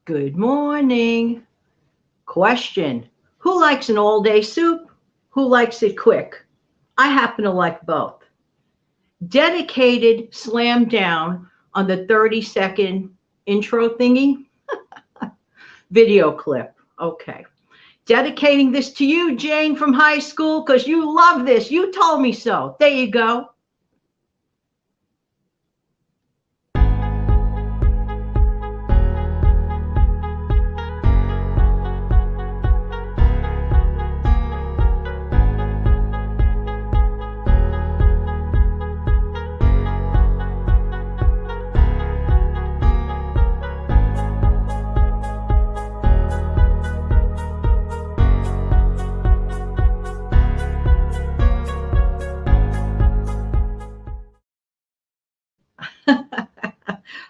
Good morning. Question. Who likes an all-day soup? Who likes it quick? I happen to like both. Dedicated slam down on the 30-second intro thingy. Video clip. Okay. Dedicating this to you, Jane, from high school, because you love this. You told me so. There you go.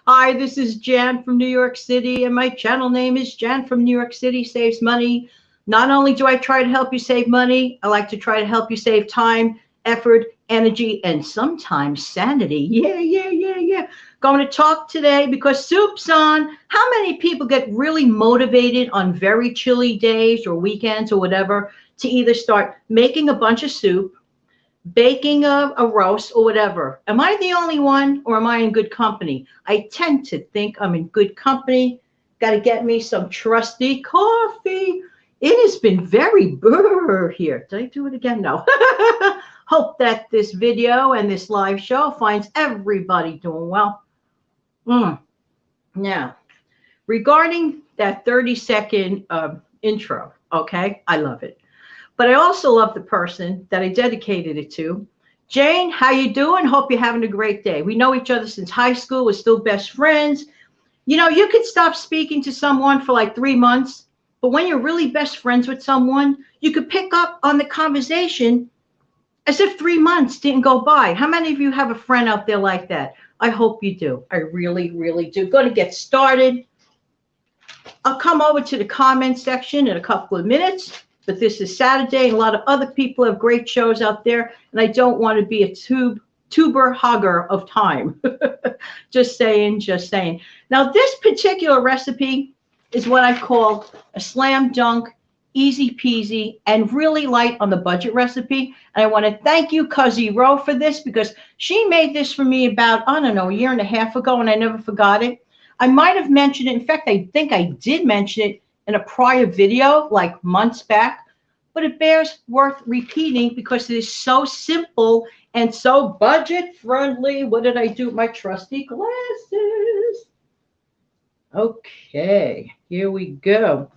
Hi, this is Jan from New York City, and my channel name is Jan from New York City Saves Money. Not only do I try to help you save money, I like to try to help you save time, effort, energy, and sometimes sanity. Yeah. Going to talk today because soup's on. How many people get really motivated on very chilly days or weekends or whatever to either start making a bunch of soup, baking a roast or whatever? Am I the only one or am I in good company? I tend to think I'm in good company. Got to get me some trusty coffee. It has been very brr here. Did I do it again? No. Hope that this video and this live show finds everybody doing well. Now, regarding that 30-second intro, okay, I love it. But I also love the person that I dedicated it to. Jane, how you doing? Hope you're having a great day. We know each other since high school. We're still best friends. You know, you could stop speaking to someone for like 3 months, but when you're really best friends with someone, you could pick up on the conversation as if 3 months didn't go by. How many of you have a friend out there like that? I hope you do. I really, really do. Going to get started. I'll come over to the comment section in a couple of minutes. But this is Saturday, and a lot of other people have great shows out there, and I don't want to be a tuber hogger of time. Just saying. Now, this particular recipe is what I call a slam dunk, easy peasy, and really light on the budget recipe. And I want to thank you, Cuzzy Rowe, for this, because she made this for me about, I don't know, a year and a half ago, and I never forgot it. I might have mentioned it. In fact, I think I did mention it in a prior video, like months back, but it bears worth repeating because it is so simple and so budget friendly. What did I do with my trusty glasses? Okay, here we go.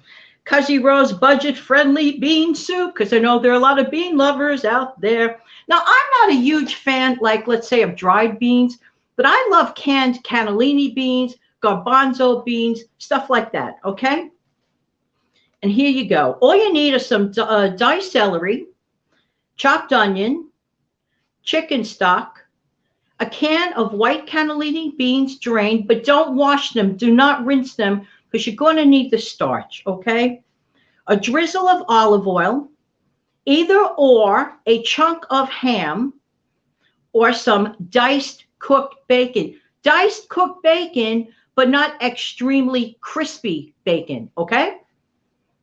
Cuzzy Rowe's budget friendly bean soup, because I know there are a lot of bean lovers out there. Now, I'm not a huge fan, like, let's say, of dried beans, but I love canned cannellini beans, garbanzo beans, stuff like that, okay? And here you go. All you need are some diced celery, chopped onion, chicken stock, a can of white cannellini beans drained, but don't wash them. Do not rinse them because you're going to need the starch, okay? A drizzle of olive oil, either or a chunk of ham, or some diced cooked bacon. Diced cooked bacon, but not extremely crispy bacon, okay?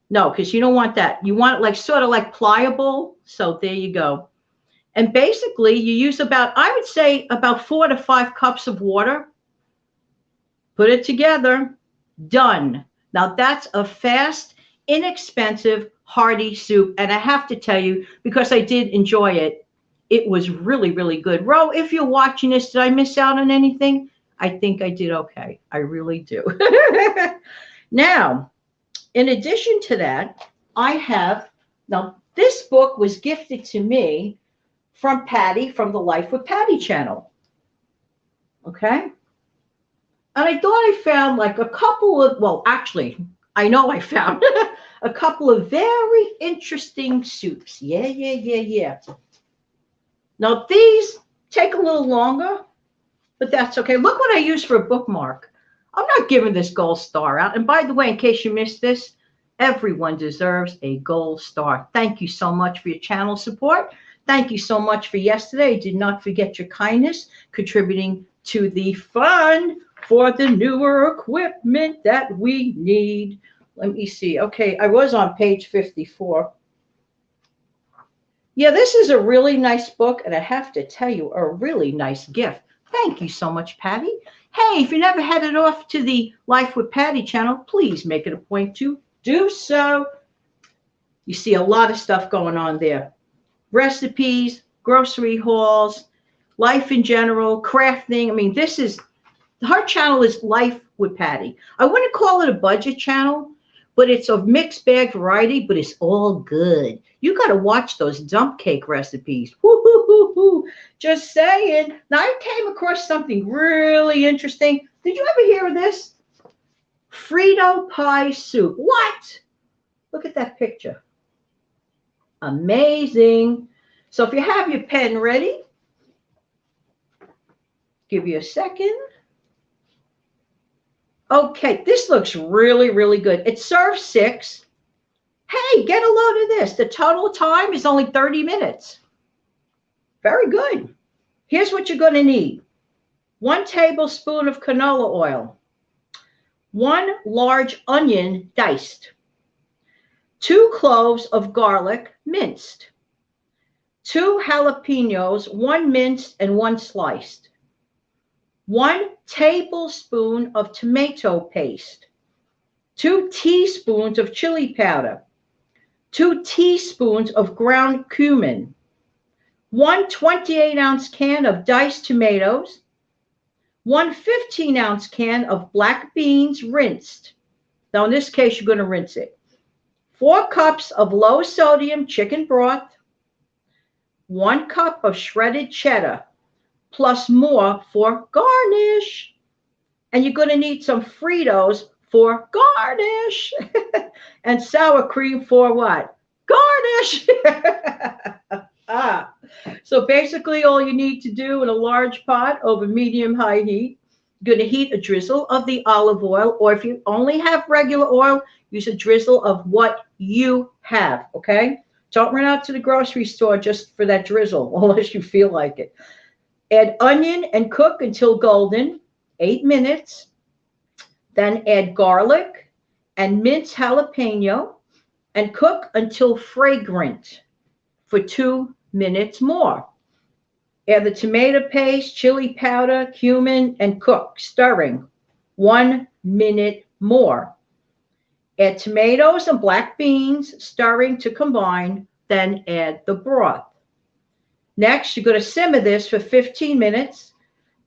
No, because you don't want that. You want it like sort of like pliable. So there you go. And basically you use about, I would say about 4 to 5 cups of water. Put it together. Done. Now that's a fast, inexpensive, hearty soup. And I have to tell you, because I did enjoy it, it was really, really good. Ro, if you're watching this, did I miss out on anything? I think I did okay. I really do. Now, in addition to that, I have, now this book was gifted to me from Patty from the Life with Patty channel. Okay. And I thought I found like a couple of, well, actually, I know I found a couple of very interesting soups. Yeah. Now these take a little longer, but that's okay. Look what I used for a bookmark. I'm not giving this gold star out. And by the way, in case you missed this, everyone deserves a gold star. Thank you so much for your channel support. Thank you so much for yesterday. Did not forget your kindness, contributing to the fun for the newer equipment that we need. Let me see. Okay, I was on page 54. Yeah, this is a really nice book, and I have to tell you, a really nice gift. Thank you so much, Patty. Hey, if you never headed off to the Life with Patty channel, please make it a point to do so. You see a lot of stuff going on there. Recipes, grocery hauls, life in general, crafting. I mean, her channel is Life with Patty. I wouldn't call it a budget channel, but it's a mixed bag variety, but it's all good. You got to watch those dump cake recipes. Woo, hoo, hoo, hoo. Just saying. Now, I came across something really interesting. Did you ever hear of this? Frito pie soup. What? Look at that picture. Amazing. So if you have your pen ready, give you a second. Okay, this looks really, really good. It serves 6. Hey, get a load of this. The total time is only 30 minutes. Very good. Here's what you're going to need. 1 tablespoon of canola oil. 1 large onion diced. 2 cloves of garlic minced. 2 jalapenos, 1 minced and 1 sliced. 1 tablespoon of tomato paste. 2 teaspoons of chili powder. 2 teaspoons of ground cumin. 1 28-ounce can of diced tomatoes. 1 15-ounce can of black beans rinsed. Now, in this case, you're going to rinse it. 4 cups of low-sodium chicken broth. 1 cup of shredded cheddar, plus more for garnish. And you're going to need some Fritos for garnish. And sour cream for what? Garnish. So basically all you need to do in a large pot over medium-high heat, you're going to heat a drizzle of the olive oil, or if you only have regular oil, use a drizzle of what you have, okay? Don't run out to the grocery store just for that drizzle, unless you feel like it. Add onion and cook until golden, 8 minutes. Then add garlic and minced jalapeno and cook until fragrant for 2 minutes more. Add the tomato paste, chili powder, cumin, and cook, stirring 1 minute more. Add tomatoes and black beans, stirring to combine, then add the broth. Next, you're going to simmer this for 15 minutes.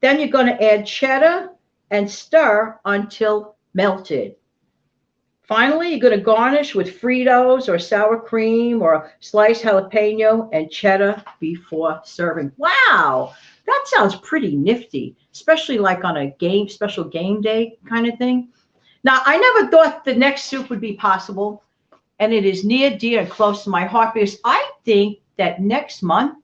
Then you're going to add cheddar and stir until melted. Finally, you're going to garnish with Fritos or sour cream or sliced jalapeno and cheddar before serving. Wow, that sounds pretty nifty, especially like on a special game day kind of thing. Now, I never thought the next soup would be possible, and it is near, dear, and close to my heart because I think that next month,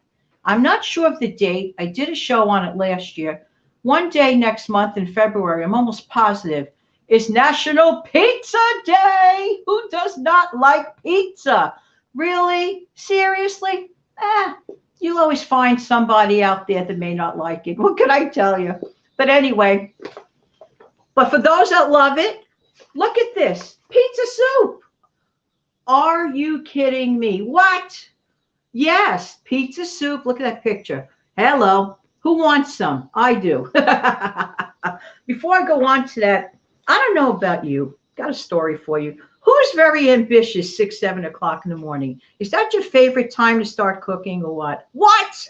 I'm not sure of the date. I did a show on it last year. One day next month in February, I'm almost positive, is National Pizza Day. Who does not like pizza? Really? Seriously? You'll always find somebody out there that may not like it. What can I tell you? But anyway, but for those that love it, look at this. Pizza soup. Are you kidding me? What? Yes, pizza soup. Look at that picture. Hello. Who wants some? I do. Before I go on to that, I don't know about you. Got a story for you. Who's very ambitious 6, 7 o'clock in the morning? Is that your favorite time to start cooking or what? What?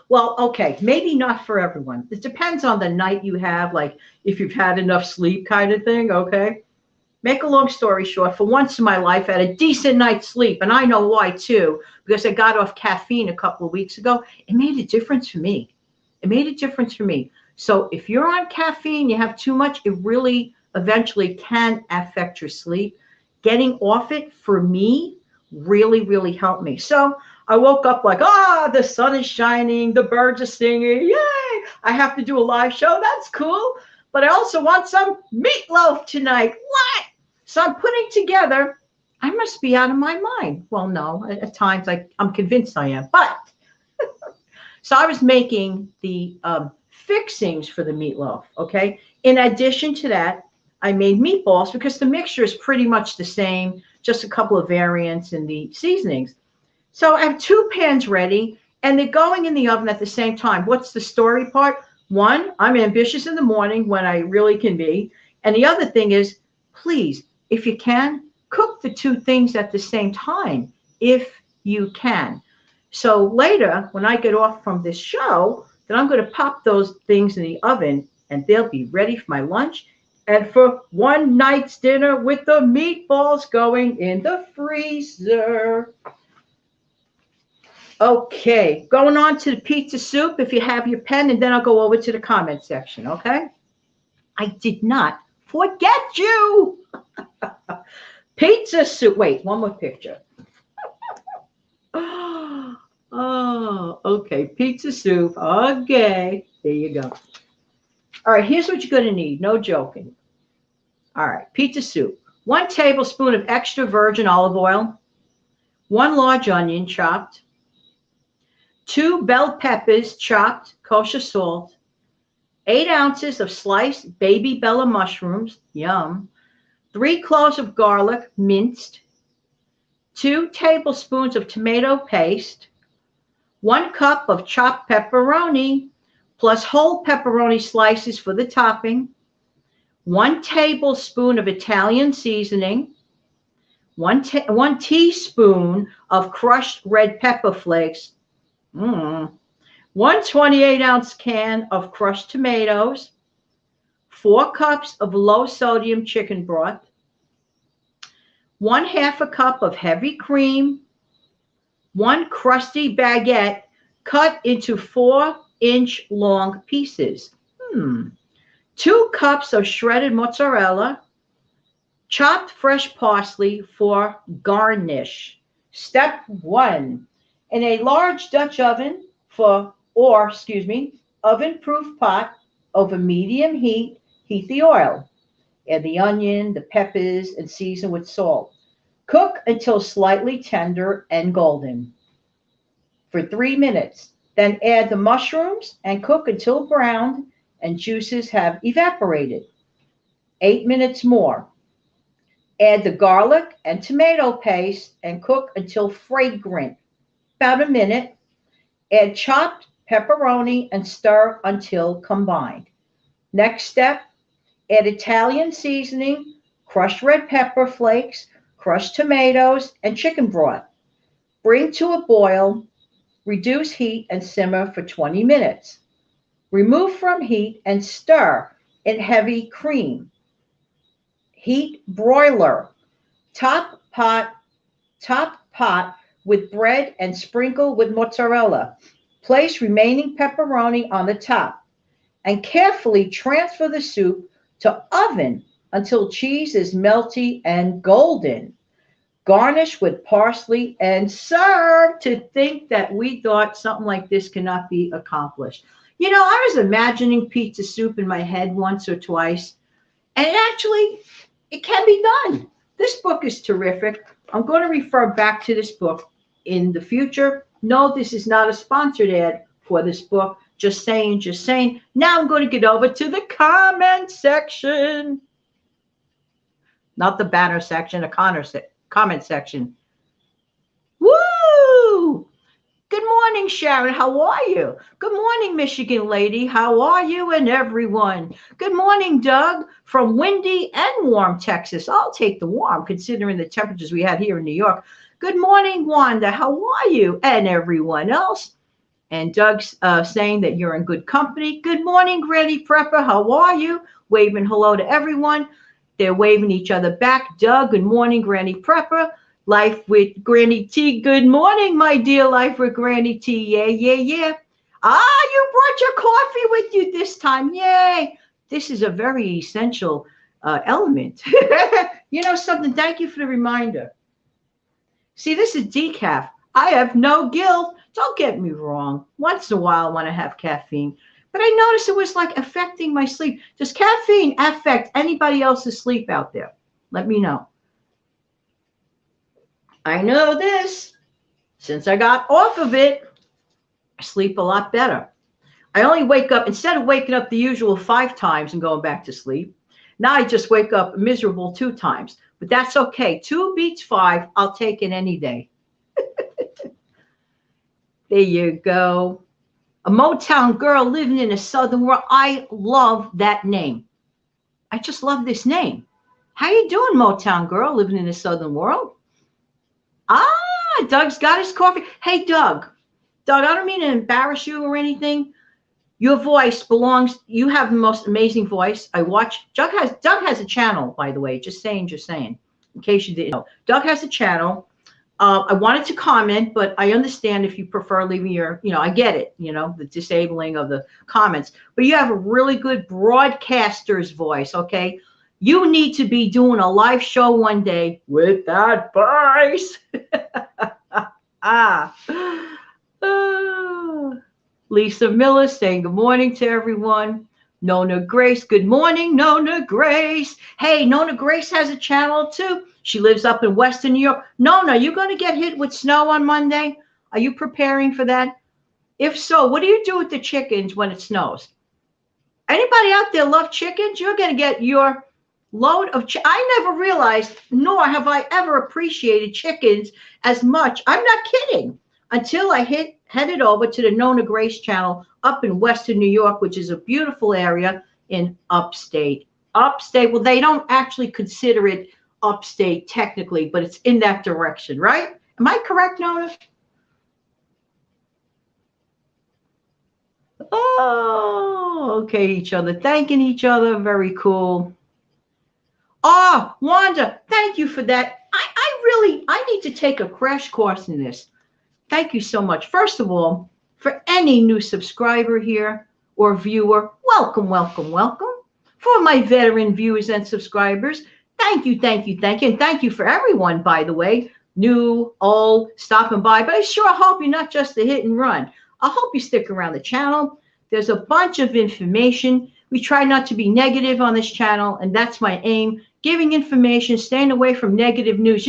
Well, okay, maybe not for everyone. It depends on the night you have, like if you've had enough sleep kind of thing, okay? Make a long story short, for once in my life, I had a decent night's sleep, and I know why too, because I got off caffeine a couple of weeks ago. It made a difference for me. It made a difference for me. So if you're on caffeine, you have too much, it really eventually can affect your sleep. Getting off it, for me, really, really helped me. So I woke up like, the sun is shining, the birds are singing, yay! I have to do a live show, that's cool. But I also want some meatloaf tonight. What? So I'm putting together, I must be out of my mind. Well, no, at times I'm convinced I am. But so I was making the fixings for the meatloaf, okay? In addition to that, I made meatballs because the mixture is pretty much the same, just a couple of variants in the seasonings. So I have 2 pans ready, and they're going in the oven at the same time. What's the story part? One, I'm ambitious in the morning when I really can be. And the other thing is, please, if you can, cook the 2 things at the same time, if you can. So later, when I get off from this show, then I'm going to pop those things in the oven, and they'll be ready for my lunch and for one night's dinner with the meatballs going in the freezer. Okay, going on to the pizza soup if you have your pen, and then I'll go over to the comment section, okay? I did not forget you. Pizza soup. Wait, one more picture. Oh, okay, pizza soup. Okay, there you go. All right, here's what you're going to need. No joking. All right, pizza soup. 1 tablespoon of extra virgin olive oil. 1 large onion chopped. 2 bell peppers chopped, kosher salt. 8 ounces of sliced baby bella mushrooms. Yum. 3 cloves of garlic, minced. 2 tablespoons of tomato paste. 1 cup of chopped pepperoni, plus whole pepperoni slices for the topping. 1 tablespoon of Italian seasoning. 1 teaspoon of crushed red pepper flakes. 1 28-ounce can of crushed tomatoes. 4 cups of low-sodium chicken broth. 1/2 a cup of heavy cream. 1 crusty baguette cut into 4-inch long pieces. 2 cups of shredded mozzarella. Chopped fresh parsley for garnish. Step 1. In a large Dutch oven oven-proof pot over medium heat, heat the oil. Add the onion, the peppers, and season with salt. Cook until slightly tender and golden for 3 minutes. Then add the mushrooms and cook until browned and juices have evaporated. 8 minutes more. Add the garlic and tomato paste and cook until fragrant. About a minute. Add chopped pepperoni and stir until combined. Next step, add Italian seasoning, crushed red pepper flakes, crushed tomatoes, and chicken broth. Bring to a boil, reduce heat, and simmer for 20 minutes. Remove from heat and stir in heavy cream. Heat broiler. Top pot with bread and sprinkle with mozzarella. Place remaining pepperoni on the top and carefully transfer the soup to oven until cheese is melty and golden. Garnish with parsley and serve. To think that we thought something like this cannot be accomplished. You know, I was imagining pizza soup in my head once or twice, and actually, it can be done. This book is terrific. I'm going to refer back to this book in the future. No, this is not a sponsored ad for this book. Just saying, just saying. Now I'm going to get over to the comment section. Not the banner section, comment section. Woo! Good morning, Sharon. How are you? Good morning, Michigan lady. How are you and everyone? Good morning, Doug, from windy and warm Texas. I'll take the warm, considering the temperatures we had here in New York. Good morning, Wanda. How are you and everyone else? And Doug's saying that you're in good company. Good morning, Granny Prepper. How are you? Waving hello to everyone. They're waving each other back. Doug, good morning, Granny Prepper. Life with Granny T. Good morning, my dear. Life with Granny T. Yeah, yeah, yeah. Ah, you brought your coffee with you this time. Yay. This is a very essential element. You know something? Thank you for the reminder. See, this is decaf. I have no guilt. Don't get me wrong. Once in a while, I want to have caffeine. But I noticed it was like affecting my sleep. Does caffeine affect anybody else's sleep out there? Let me know. I know this. Since I got off of it, I sleep a lot better. I only wake up, instead of waking up the usual 5 times and going back to sleep, now I just wake up miserable 2 times. But that's okay. 2 beats 5. I'll take it any day. There you go. A Motown girl living in a southern world. I love that name. I just love this name. How you doing, Motown girl living in a southern world? Ah, Doug's got his coffee. Hey, Doug. Doug, I don't mean to embarrass you or anything. Your voice belongs. You have the most amazing voice. I watch. Doug has a channel, by the way. Just saying. In case you didn't know, Doug has a channel. I wanted to comment, but I understand if you prefer leaving your. I get it. The disabling of the comments. But you have a really good broadcaster's voice. Okay, you need to be doing a live show one day with that voice. Lisa Miller saying good morning to everyone. Nona Grace, good morning, Nona Grace. Hey, Nona Grace has a channel too. She lives up in Western New York. Nona, you going to get hit with snow on Monday? Are you preparing for that? If so, what do you do with the chickens when it snows? Anybody out there love chickens? You're going to get your load of I never realized, nor have I ever appreciated chickens as much. I'm not kidding. Until I headed over to the Nona Grace channel up in Western New York, which is a beautiful area in upstate. Upstate, well, they don't actually consider it upstate technically, but it's in that direction, right? Am I correct, Nona? Oh, okay, each other, thanking each other. Very cool. Oh, Wanda, thank you for that. I need to take a crash course in this. Thank you so much. First of all, for any new subscriber here or viewer, welcome, welcome, welcome. For my veteran viewers and subscribers, thank you, thank you, thank you. And thank you for everyone, by the way, new, old, stopping by. But I sure hope you're not just a hit and run. I hope you stick around the channel. There's a bunch of information. We try not to be negative on this channel, and that's my aim, giving information, staying away from negative news.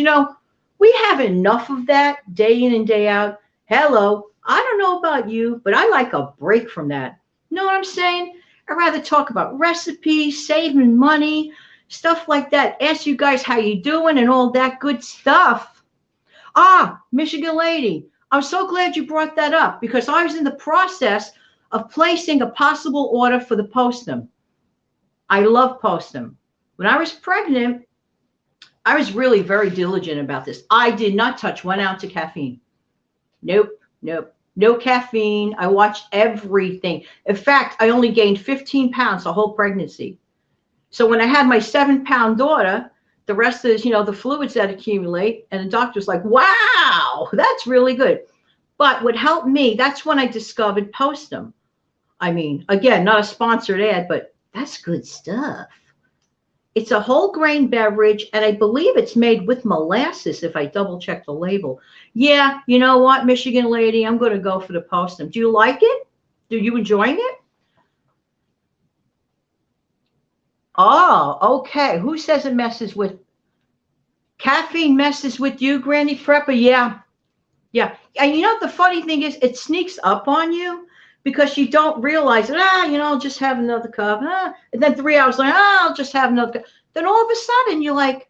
We have enough of that day in and day out. Hello, I don't know about you, but I like a break from that. You know what I'm saying? I'd rather talk about recipes, saving money, stuff like that. Ask you guys how you doing and all that good stuff. Michigan lady, I'm so glad you brought that up because I was in the process of placing a possible order for the Postum. I love Postum. When I was pregnant, I was really very diligent about this. I did not touch 1 ounce of caffeine. Nope. No caffeine. I watched everything. In fact, I only gained 15 pounds the whole pregnancy. So when I had my 7-pound daughter, the rest is, the fluids that accumulate. And the doctor's like, wow, that's really good. But what helped me, that's when I discovered Postum. I mean, again, not a sponsored ad, but that's good stuff. It's a whole grain beverage, and I believe it's made with molasses if I double check the label. Yeah, you know what, Michigan lady, I'm going to go for the Postum. Do you like it? Do you enjoying it? Oh, okay. Who says it messes with caffeine? Messes with you, Granny Prepper? Yeah. And the funny thing is, it sneaks up on you because you don't realize it. I'll just have another cup. And then 3 hours later, I'll just have another cup. Then all of a sudden, you're like,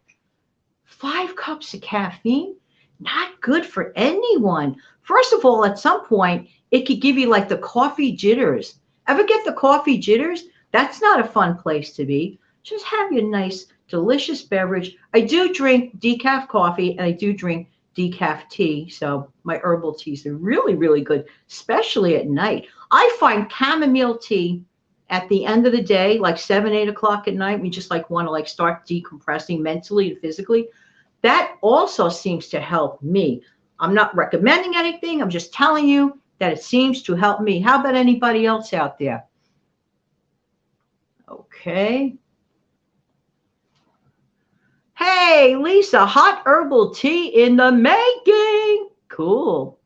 5 cups of caffeine? Not good for anyone. First of all, at some point, it could give you like the coffee jitters. Ever get the coffee jitters? That's not a fun place to be. Just have your nice, delicious beverage. I do drink decaf coffee, and I do drink decaf tea. So my herbal teas are really, really good, especially at night. I find chamomile tea at the end of the day, like 7, 8 o'clock at night, we just want to start decompressing mentally and physically. That also seems to help me. I'm not recommending anything. I'm just telling you that it seems to help me. How about anybody else out there? Okay. Hey, Lisa, hot herbal tea in the making. Cool.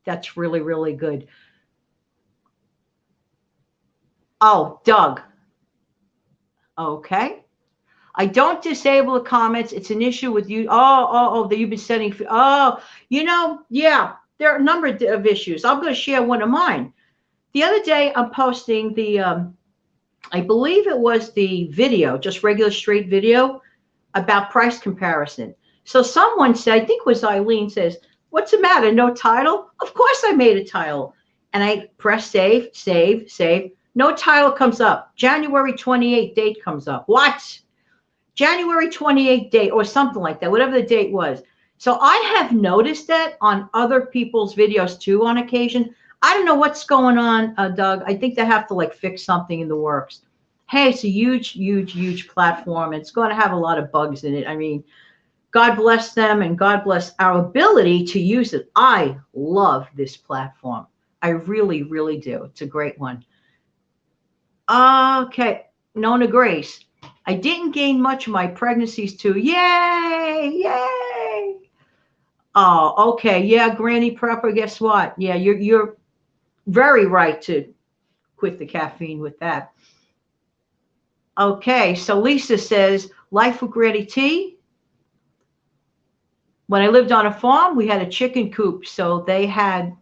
That's really, really good. Oh, Doug. Okay. I don't disable the comments. It's an issue with you. That you've been sending. Yeah, there are a number of issues. I'm going to share one of mine. The other day, I'm posting the, I believe it was the video, just regular straight video about price comparison. So someone said, I think it was Eileen, says, "What's the matter? No title?" Of course I made a title. And I press save, save, save. No title comes up. January 28th date comes up. What? January 28th date or something like that, whatever the date was. So I have noticed that on other people's videos too on occasion. I don't know what's going on, Doug. I think they have to like fix something in the works. Hey, it's a huge, huge, huge platform. It's going to have a lot of bugs in it. I mean, God bless them and God bless our ability to use it. I love this platform. I really, really do. It's a great one. Okay, Nona Grace. I didn't gain much of my pregnancies too. Yay! Yay! Oh, okay. Yeah, Granny Prepper, guess what? Yeah, you're very right to quit the caffeine with that. Okay, so Lisa says, life with Granny T. When I lived on a farm, we had a chicken coop, so they had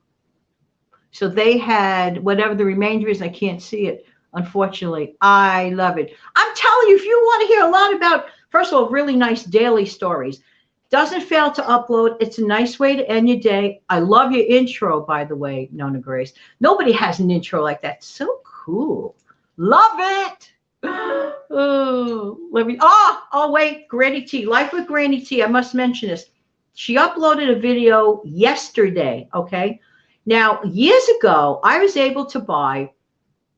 whatever the remainder is. I can't see it, unfortunately. I love it. I'm telling you, if you want to hear a lot about, first of all, really nice daily stories, doesn't fail to upload. It's a nice way to end your day. I love your intro, by the way, Nona Grace. Nobody has an intro like that. So cool. Love it. Oh, let me. Oh, wait. Granny T. Life with Granny T. I must mention this. She uploaded a video yesterday. Okay. Now, years ago, I was able to buy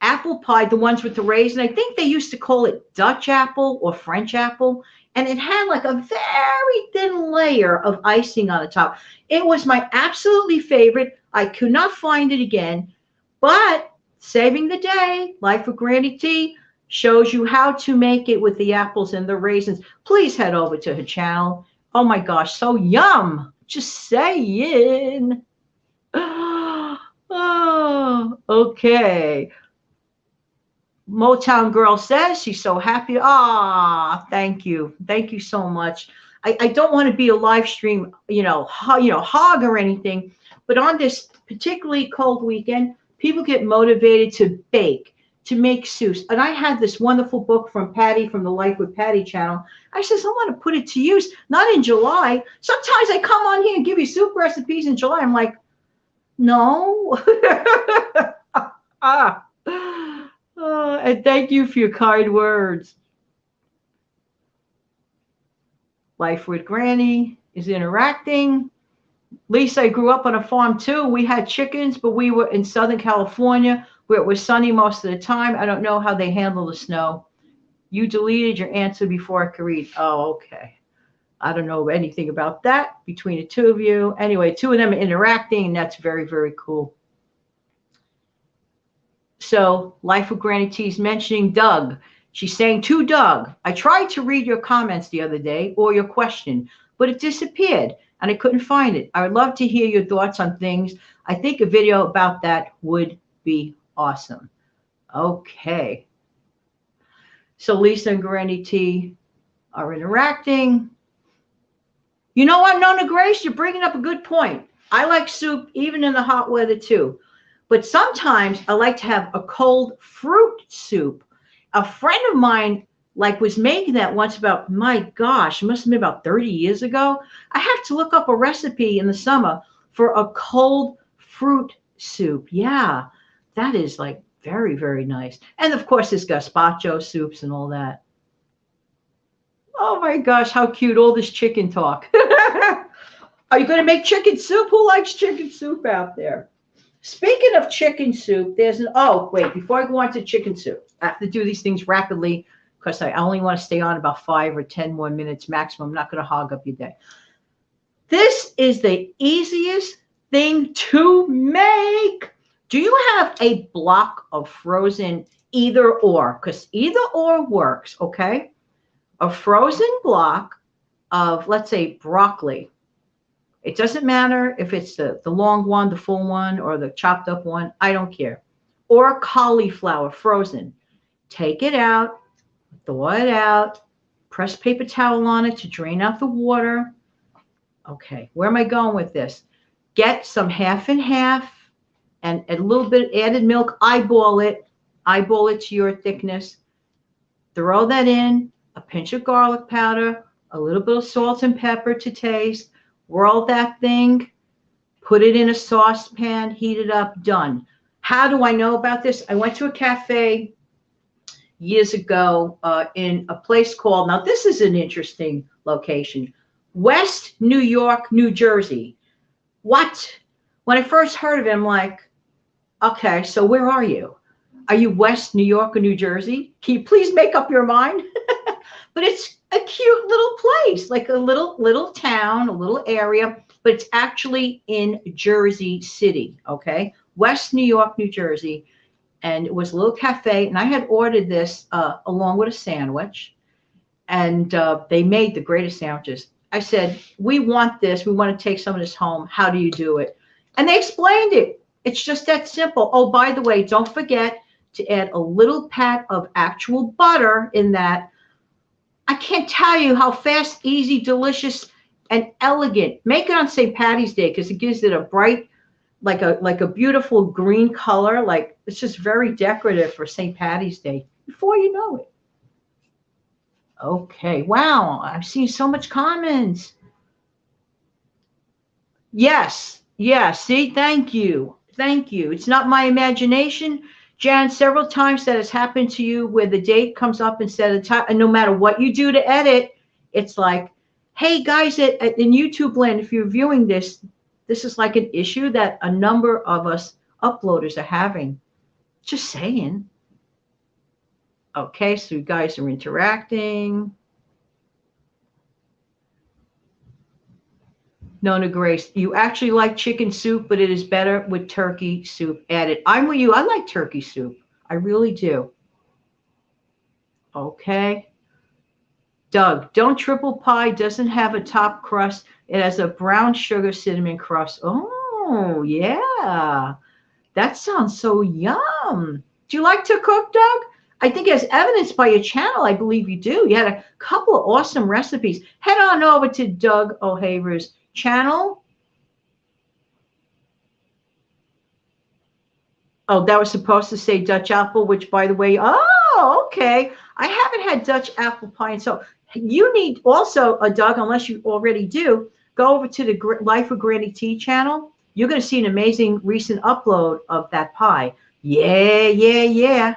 apple pie, the ones with the raisin. I think they used to call it Dutch apple or French apple. And it had like a very thin layer of icing on the top. It was my absolutely favorite. I could not find it again. But saving the day, Life with Granny T shows you how to make it with the apples and the raisins. Please head over to her channel. Oh my gosh, so yum. Just saying. Oh, okay. Motown Girl says she's so happy. Ah, thank you. Thank you so much. I don't want to be a live stream, hog or anything, but on this particularly cold weekend, people get motivated to bake, to make soups. And I had this wonderful book from Patty from the Life with Patty channel. I says, I want to put it to use, not in July. Sometimes I come on here and give you soup recipes in July. I'm like, no. And thank you for your kind words. Life with Granny is interacting. Lisa, I grew up on a farm too. We had chickens, but we were in Southern California where it was sunny most of the time. I don't know how they handle the snow. You deleted your answer before I could read. Oh, okay. I don't know anything about that between the two of you. Anyway, two of them are interacting, and that's very, very cool. So Life with Granny T is mentioning Doug. She's saying to Doug, I tried to read your comments the other day or your question, but it disappeared and I couldn't find it. I would love to hear your thoughts on things. I think a video about that would be awesome. Okay. So Lisa and Granny T are interacting. You know what, Nona Grace, you're bringing up a good point. I like soup even in the hot weather too. But sometimes I like to have a cold fruit soup. A friend of mine was making that once about, my gosh, it must have been about 30 years ago. I have to look up a recipe in the summer for a cold fruit soup. Yeah, that is like very, very nice. And of course, there's gazpacho soups and all that. Oh my gosh, how cute, all this chicken talk. Are you going to make chicken soup? Who likes chicken soup out there? Speaking of chicken soup, before I go on to chicken soup, I have to do these things rapidly because I only want to stay on about 5 or 10 more minutes maximum. I'm not going to hog up your day. This is the easiest thing to make. Do you have a block of frozen either or? Because either or works, okay? A frozen block of, let's say, broccoli. It doesn't matter if it's the long one, the full one, or the chopped up one. I don't care. Or cauliflower, frozen. Take it out, thaw it out, press paper towel on it to drain out the water. Okay, where am I going with this? Get some half and half and a little bit added milk. Eyeball it to your thickness. Throw that in, a pinch of garlic powder, a little bit of salt and pepper to taste. Whirl that thing, put it in a saucepan, heat it up, done. How do I know about this? I went to a cafe years ago in a place called, now this is an interesting location, West New York, New Jersey. What? When I first heard of it, I'm like, okay, so where are you? Are you West New York or New Jersey? Can you please make up your mind? But it's a cute little place, like a little town, a little area, but it's actually in Jersey City, okay? West New York, New Jersey. And it was a little cafe, and I had ordered this along with a sandwich, and they made the greatest sandwiches. I said, we want this. We want to take some of this home. How do you do it? And they explained it. It's just that simple. Oh, by the way, don't forget to add a little pat of actual butter in that. I can't tell you how fast, easy, delicious, and elegant. Make it on St. Patty's Day because it gives it a bright, like a beautiful green color. Like it's just very decorative for St. Patty's Day before you know it. Okay. Wow. I've seen so much comments. Yes. Yes. See, thank you. Thank you. It's not my imagination. Jan, several times that has happened to you where the date comes up instead of the time, and no matter what you do to edit, it's like, hey guys, in YouTube land, if you're viewing this, this is like an issue that a number of us uploaders are having. Just saying. Okay, so you guys are interacting. Nona Grace, you actually like chicken soup, but it is better with turkey soup added. I'm with you. I like turkey soup. I really do. Okay. Doug, don't triple pie doesn't have a top crust. It has a brown sugar cinnamon crust. Oh, yeah. That sounds so yum. Do you like to cook, Doug? I think as evidenced by your channel, I believe you do. You had a couple of awesome recipes. Head on over to Doug O'Haver's channel. Oh, that was supposed to say Dutch apple, which by the way, oh, okay. I haven't had Dutch apple pie. And so you need also a Doug, unless you already do, go over to the Life of Granny T channel. You're going to see an amazing recent upload of that pie. Yeah, yeah, yeah.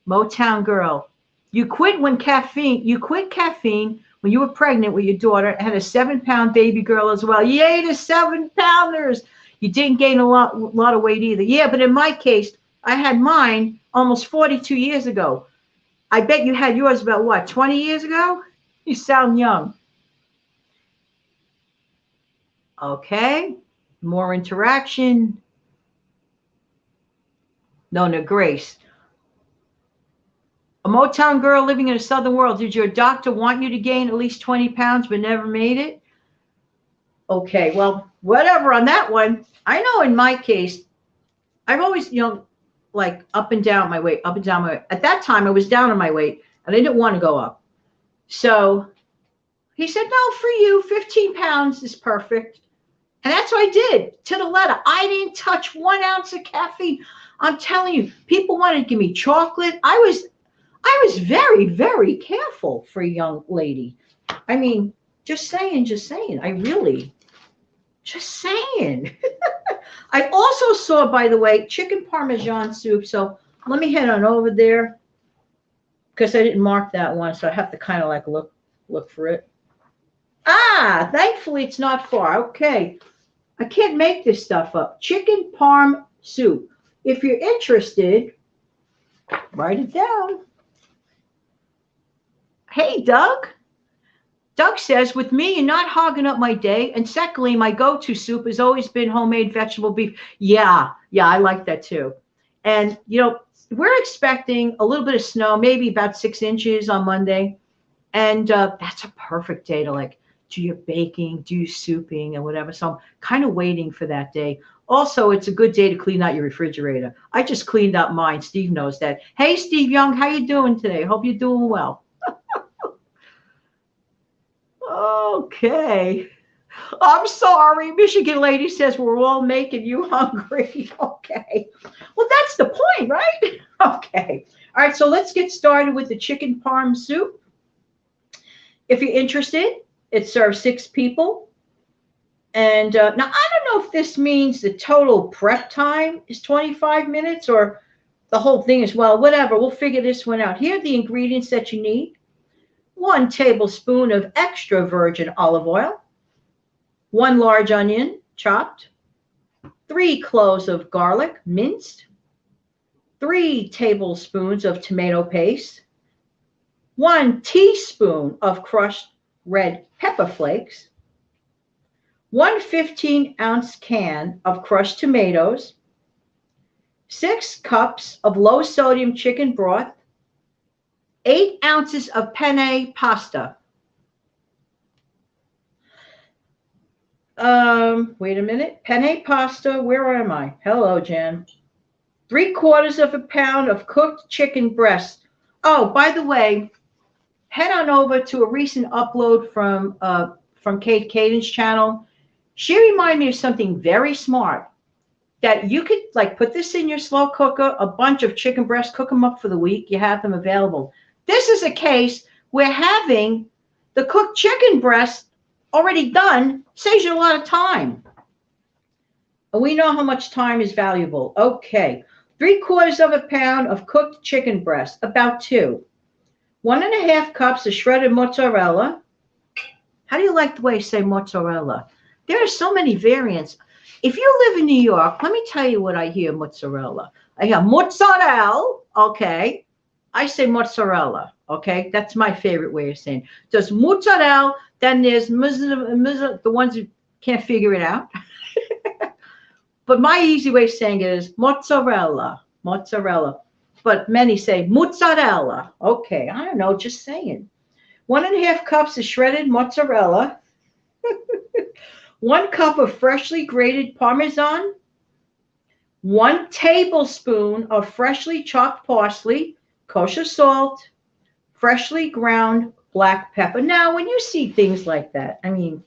Motown girl. You quit caffeine when you were pregnant with your daughter and had a 7-pound baby girl as well. Yay to 7-pounders. You didn't gain a lot of weight either. Yeah, but in my case, I had mine almost 42 years ago. I bet you had yours about what, 20 years ago? You sound young. Okay. More interaction. Nona Grace. A Motown girl living in a southern world. Did your doctor want you to gain at least 20 pounds but never made it? Okay, well, whatever on that one. I know in my case, I've always, like up and down my weight, up and down my weight. At that time, I was down on my weight and I didn't want to go up. So he said, no, for you, 15 pounds is perfect. And that's what I did to the letter. I didn't touch 1 ounce of caffeine. I'm telling you, people wanted to give me chocolate. I was very, very careful for a young lady. I mean, just saying. Just saying. I also saw, by the way, chicken Parmesan soup. So let me head on over there because I didn't mark that one. So I have to kind of like look for it. Ah, thankfully it's not far. Okay. I can't make this stuff up. Chicken Parm soup. If you're interested, write it down. Hey, Doug. Doug says, with me, you're not hogging up my day. And secondly, my go-to soup has always been homemade vegetable beef. Yeah, I like that too. And, we're expecting a little bit of snow, maybe about 6 inches on Monday. And that's a perfect day to like do your baking, do your souping and whatever. So I'm kind of waiting for that day. Also, it's a good day to clean out your refrigerator. I just cleaned out mine. Steve knows that. Hey, Steve Young, how you doing today? Hope you're doing well. Okay. I'm sorry. Michigan lady says we're all making you hungry. Okay. Well, that's the point, right? Okay. All right. So let's get started with the chicken parm soup. If you're interested, it serves 6 people. And now I don't know if this means the total prep time is 25 minutes or the whole thing is, well, whatever. We'll figure this one out. Here are the ingredients that you need. 1 tablespoon of extra virgin olive oil. 1 large onion, chopped. 3 cloves of garlic, minced. 3 tablespoons of tomato paste. 1 teaspoon of crushed red pepper flakes. 1 15-ounce can of crushed tomatoes. 6 cups of low-sodium chicken broth. 8 ounces of penne pasta. Wait a minute. Penne pasta, where am I? Hello, Jan. 3/4 of a pound of cooked chicken breast. Oh, by the way, head on over to a recent upload from Kate Caden's channel. She reminded me of something very smart that you could like put this in your slow cooker, a bunch of chicken breasts, cook them up for the week. You have them available. This is a case where having the cooked chicken breast already done saves you a lot of time. And we know how much time is valuable. Okay. 3/4 of a pound of cooked chicken breast, about 2. 1½ cups of shredded mozzarella. How do you like the way I say mozzarella? There are so many variants. If you live in New York, let me tell you what I hear mozzarella. I hear mozzarella, okay. I say mozzarella, okay. That's my favorite way of saying it. There's mozzarella, then there's the ones who can't figure it out. But my easy way of saying it is mozzarella, mozzarella. But many say mozzarella. Okay, I don't know, just saying. 1½ cups of shredded mozzarella. 1 cup of freshly grated Parmesan. 1 tablespoon of freshly chopped parsley, kosher salt, freshly ground black pepper. Now, when you see things like that, I mean,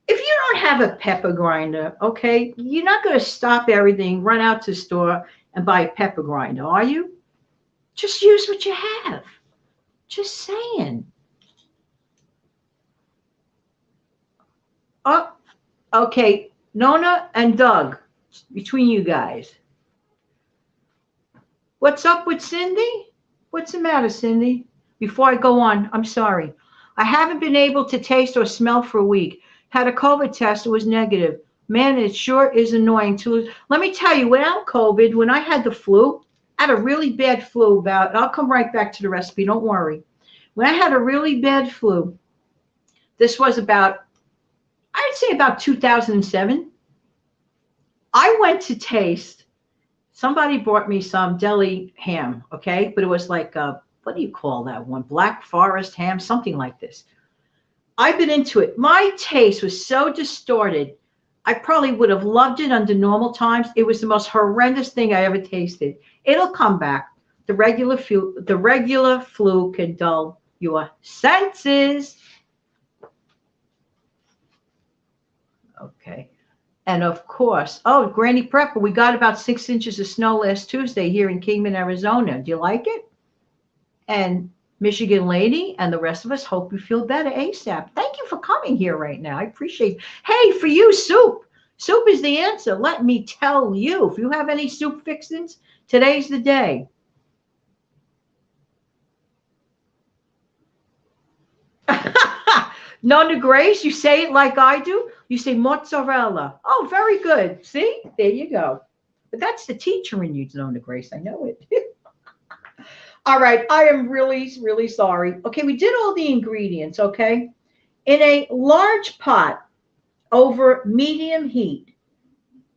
if you don't have a pepper grinder, okay, you're not going to stop everything, run out to the store and buy a pepper grinder, are you? Just use what you have. Just saying. Oh, okay. Nona and Doug, between you guys. What's up with Cindy? What's the matter, Cindy? Before I go on, I'm sorry. I haven't been able to taste or smell for a week. Had a COVID test, it was negative. Man, it sure is annoying too. Let me tell you, without COVID, when I had the flu, I had a really bad flu about, I'll come right back to the recipe, don't worry. When I had a really bad flu, this was about, I'd say about 2007. I went to taste, somebody brought me some deli ham, okay? But it was like, what do you call that one? Black Forest ham, something like this. I've been into it. My taste was so distorted. I probably would have loved it under normal times. It was the most horrendous thing I ever tasted. It'll come back. The regular flu can dull your senses. Okay. And of course, oh, Granny Prepper, we got about 6 inches of snow last Tuesday here in Kingman, Arizona. Do you like it? And Michigan lady and the rest of us hope you feel better ASAP. Thank you for coming here right now. I appreciate it. Hey, for you, soup. Soup is the answer. Let me tell you, if you have any soup fixins, today's the day. Nona Grace, you say it like I do. You say mozzarella. Oh, very good. See, there you go. But that's the teacher in you, Nona Grace. I know it. All right, I am really, really sorry. Okay, we did all the ingredients, okay? In a large pot over medium heat,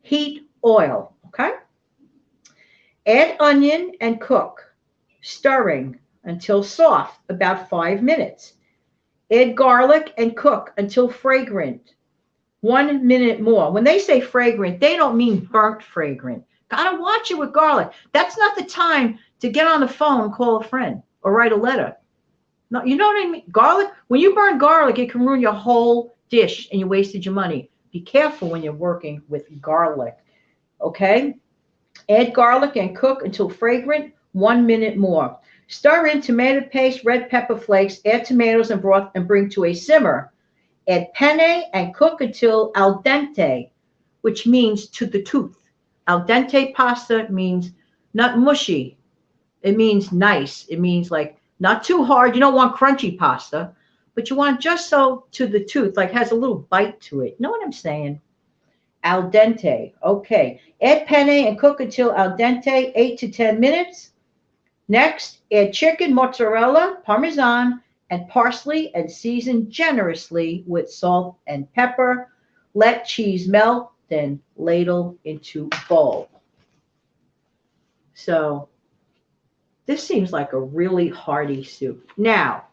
heat oil, okay? Add onion and cook, stirring until soft, about 5 minutes. Add garlic and cook until fragrant, 1 minute more. When they say fragrant, they don't mean burnt fragrant. Gotta watch it with garlic. That's not the time to get on the phone, call a friend, or write a letter. No, you know what I mean? Garlic, when you burn garlic, it can ruin your whole dish and you wasted your money. Be careful when you're working with garlic. Okay? Add garlic and cook until fragrant, 1 minute more. Stir in tomato paste, red pepper flakes, add tomatoes and broth and bring to a simmer. Add penne and cook until al dente, which means to the tooth. Al dente pasta means not mushy. It means nice. It means like not too hard. You don't want crunchy pasta, but you want just so to the tooth, like has a little bite to it. You know what I'm saying? Al dente. Okay. Add penne and cook until al dente, 8 to 10 minutes. Next, add chicken, mozzarella, Parmesan, and parsley and season generously with salt and pepper. Let cheese melt, then ladle into bowl. So this seems like a really hearty soup. Now,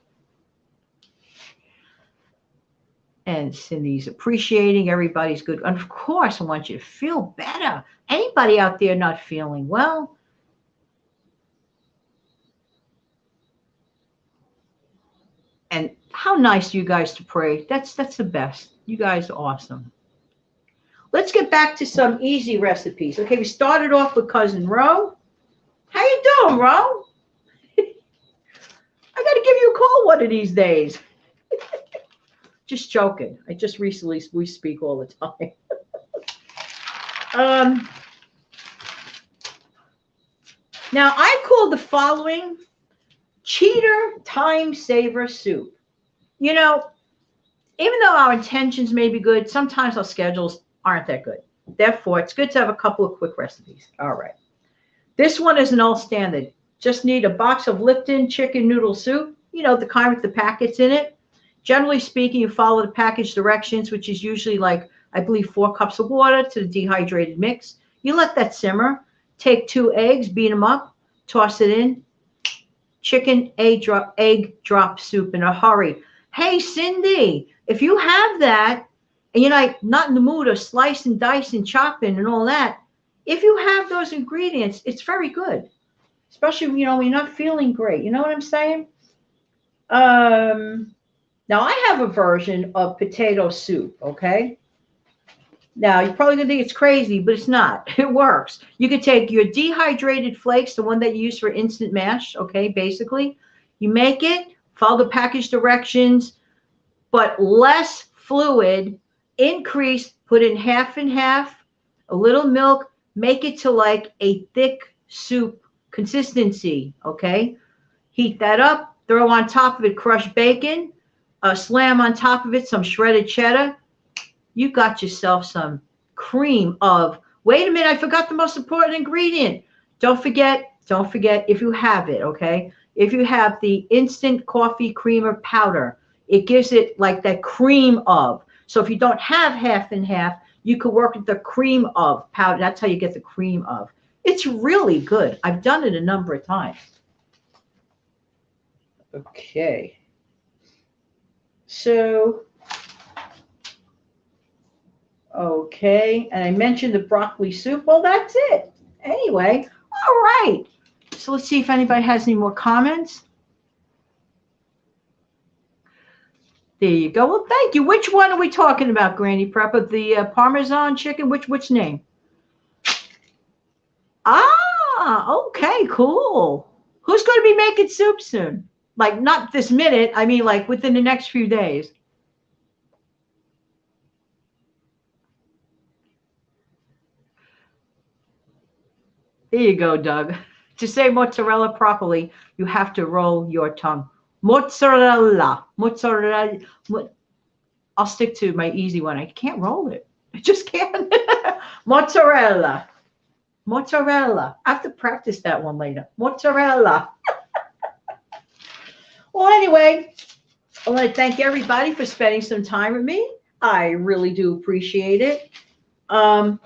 and Cindy's appreciating, everybody's good. And of course, I want you to feel better. Anybody out there not feeling well, and how nice you guys to pray. That's the best. You guys are awesome. Let's get back to some easy recipes. Okay, we started off with Cousin Ro. How you doing, Ro? I got to give you a call one of these days. Just joking. I just recently, we speak all the time. Now, I call the following cheater time saver soup. You know, even though our intentions may be good, sometimes our schedules aren't that good. Therefore, it's good to have a couple of quick recipes. All right. This one is an old standard. Just need a box of Lipton chicken noodle soup, you know, the kind with the packets in it. Generally speaking, you follow the package directions, which is usually like, I believe, 4 cups of water to the dehydrated mix. You let that simmer. Take 2 eggs, beat them up, toss it in. Chicken egg drop soup in a hurry. Hey, Cindy, if you have that, and you're like not in the mood of slicing, dicing, chopping, and all that, if you have those ingredients, it's very good. Especially, you know, when you're not feeling great. You know what I'm saying? Now, I have a version of potato soup, okay? Now, you're probably going to think it's crazy, but it's not. It works. You can take your dehydrated flakes, the one that you use for instant mash, okay, basically. You make it, follow the package directions, but less fluid, increase, put in half and half, a little milk, make it to like a thick soup consistency, okay? Heat that up, throw on top of it crushed bacon, slam on top of it some shredded cheddar. You got yourself some cream of, wait a minute, I forgot the most important ingredient. Don't forget if you have it, okay? If you have the instant coffee creamer powder, it gives it like that cream of. So if you don't have half and half, you could work with the cream of powder. That's how you get the cream of. It's really good. I've done it a number of times. Okay. So, okay, and I mentioned the broccoli soup. Well, that's it. Anyway, all right. So let's see if anybody has any more comments. There you go. Well, thank you. Which one are we talking about, Granny Prepper? The Parmesan chicken? Which name? Ah, okay, cool. Who's going to be making soup soon? Like, not this minute. I mean, like, within the next few days. There you go, Doug. To say mozzarella properly, you have to roll your tongue. Mozzarella. Mozzarella. I'll stick to my easy one. I can't roll it. I just can't. Mozzarella. Mozzarella. I have to practice that one later. Mozzarella. Well, anyway, I want to thank everybody for spending some time with me. I really do appreciate it.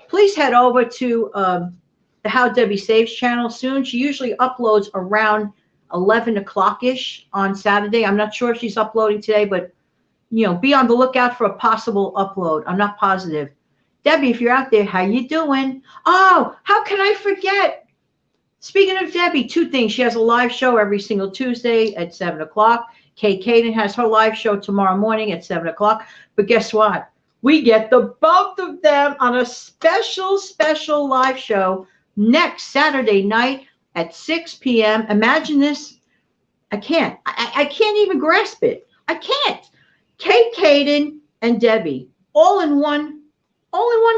Please head over to the How Debbie Saves channel soon. She usually uploads around 11 o'clock-ish on Saturday. I'm not sure if she's uploading today, but, you know, be on the lookout for a possible upload. I'm not positive. Debbie, if you're out there, how you doing? Oh, how can I forget? Speaking of Debbie, 2 things. She has a live show every single Tuesday at 7 o'clock. Kate Caden has her live show tomorrow morning at 7 o'clock. But guess what? We get the both of them on a special live show next Saturday night at 6 p.m. Imagine this. I can't. I can't even grasp it. I can't. Kate Caden and Debbie all in one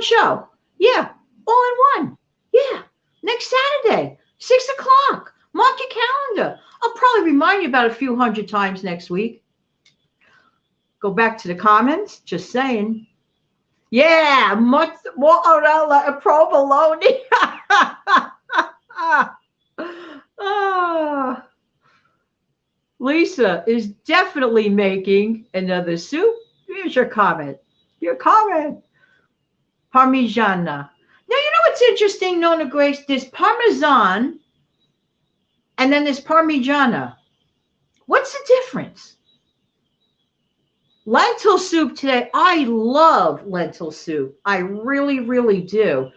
show. Yeah, all in one. Yeah, next Saturday, 6 o'clock. Mark your calendar. I'll probably remind you about a few hundred times next week. Go back to the comments. Just saying. Yeah, much mozzarella and provolone. Lisa is definitely making another soup. Here's your comment. Your comment. Parmesan. Now, you know what's interesting, Nona Grace? There's Parmesan and then there's Parmigiana. What's the difference? Lentil soup today. I love lentil soup. I really, really do.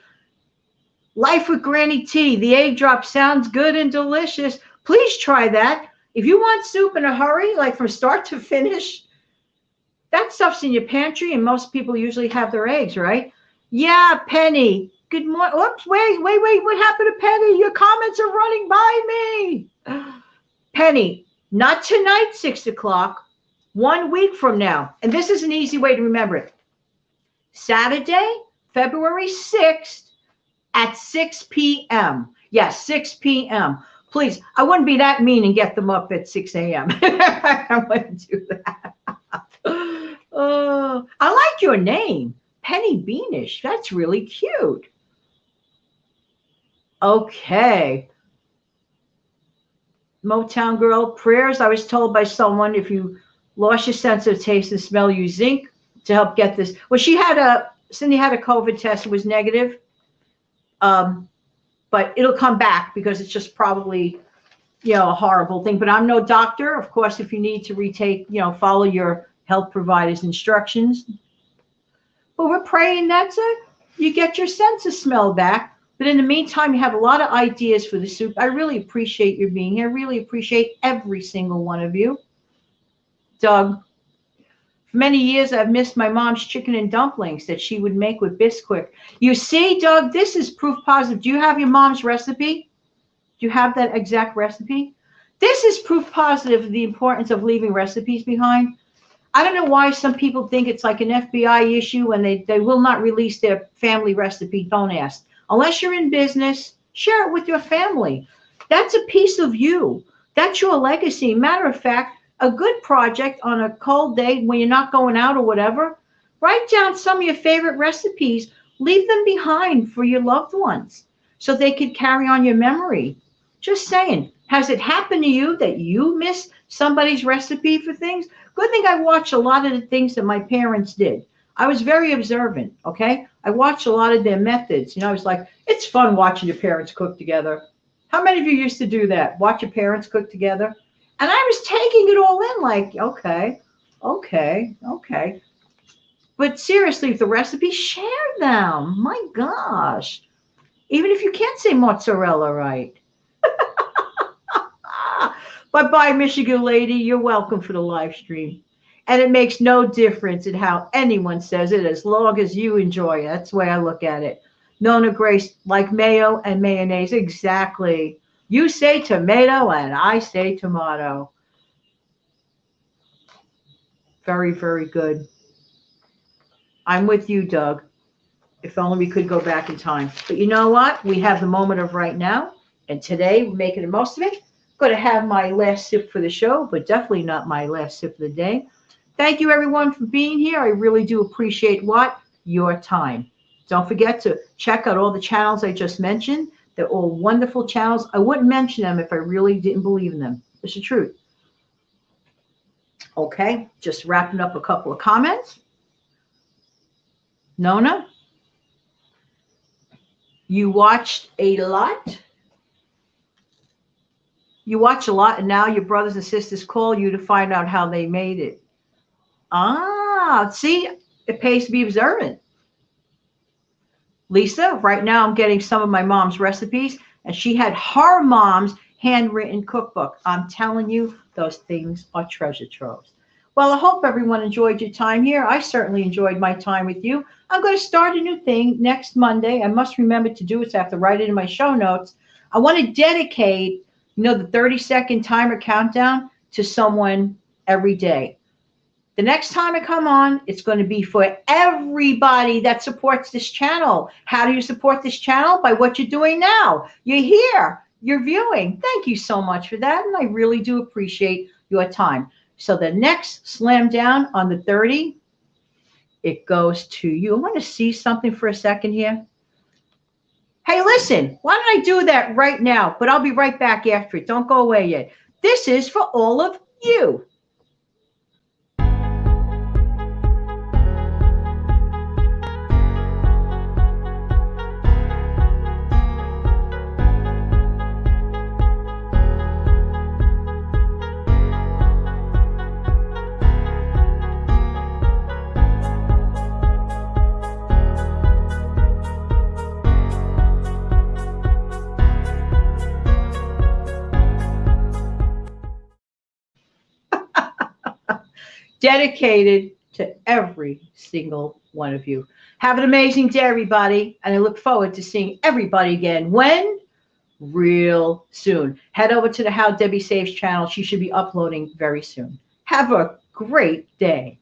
Life with Granny T. The egg drop sounds good and delicious. Please try that. If you want soup in a hurry, like from start to finish, that stuff's in your pantry, and most people usually have their eggs, right? Yeah, Penny. Good morning. Oops, wait. What happened to Penny? Your comments are running by me. Penny, not tonight, 6 o'clock. 1 week from now. And this is an easy way to remember it. Saturday, February 6th at 6 p.m. Yes, 6 p.m. Please, I wouldn't be that mean and get them up at 6 a.m. I wouldn't do that. I like your name, Penny Beanish. That's really cute. Okay. Motown Girl, prayers. I was told by someone, if you lost your sense of taste and smell, use zinc to help get this. Well, Cindy had a COVID test. It was negative. But it'll come back because it's just probably, a horrible thing. But I'm no doctor. Of course, if you need to retake, follow your health provider's instructions. But we're praying that's it. You get your sense of smell back. But in the meantime, you have a lot of ideas for the soup. I really appreciate your being here. Really appreciate every single one of you. Doug, for many years, I've missed my mom's chicken and dumplings that she would make with Bisquick. You see, Doug, this is proof positive. Do you have your mom's recipe? Do you have that exact recipe? This is proof positive of the importance of leaving recipes behind. I don't know why some people think it's like an FBI issue and they will not release their family recipe. Don't ask. Unless you're in business, share it with your family. That's a piece of you. That's your legacy. Matter of fact, a good project on a cold day when you're not going out or whatever, write down some of your favorite recipes, leave them behind for your loved ones so they could carry on your memory. Just saying, has it happened to you that you miss somebody's recipe for things? Good thing I watched a lot of the things that my parents did. I was very observant, okay? I watched a lot of their methods. I was like, it's fun watching your parents cook together. How many of you used to do that? Watch your parents cook together? And I was taking it all in like, okay. But seriously, if the recipes, share them. My gosh. Even if you can't say mozzarella right. Bye-bye, Michigan lady. You're welcome for the live stream. And it makes no difference in how anyone says it as long as you enjoy it. That's the way I look at it. Nona Grace, like mayo and mayonnaise. Exactly. You say tomato and I say tomato. Very, very good. I'm with you, Doug. If only we could go back in time. But you know what? We have the moment of right now. And today, we're making the most of it. I'm going to have my last sip for the show, but definitely not my last sip of the day. Thank you, everyone, for being here. I really do appreciate your time. Don't forget to check out all the channels I just mentioned. They're all wonderful channels. I wouldn't mention them if I really didn't believe in them. It's the truth. Okay, just wrapping up a couple of comments. Nona, you watched a lot. You watch a lot, and now your brothers and sisters call you to find out how they made it. See, it pays to be observant. Lisa, right now I'm getting some of my mom's recipes, and she had her mom's handwritten cookbook. I'm telling you, those things are treasure troves. Well, I hope everyone enjoyed your time here. I certainly enjoyed my time with you. I'm going to start a new thing next Monday. I must remember to do it, so I have to write it in my show notes. I want to dedicate, the 30-second timer countdown to someone every day. The next time I come on, it's going to be for everybody that supports this channel. How do you support this channel? By what you're doing now. You're here. You're viewing. Thank you so much for that, and I really do appreciate your time. So the next slam down on the 30, it goes to you. I want to see something for a second here. Hey, listen, why don't I do that right now? But I'll be right back after it. Don't go away yet. This is for all of you. Dedicated to every single one of you. Have an amazing day, everybody, and I look forward to seeing everybody again. When? Real soon. Head over to the How Debbie Saves channel. She should be uploading very soon. Have a great day.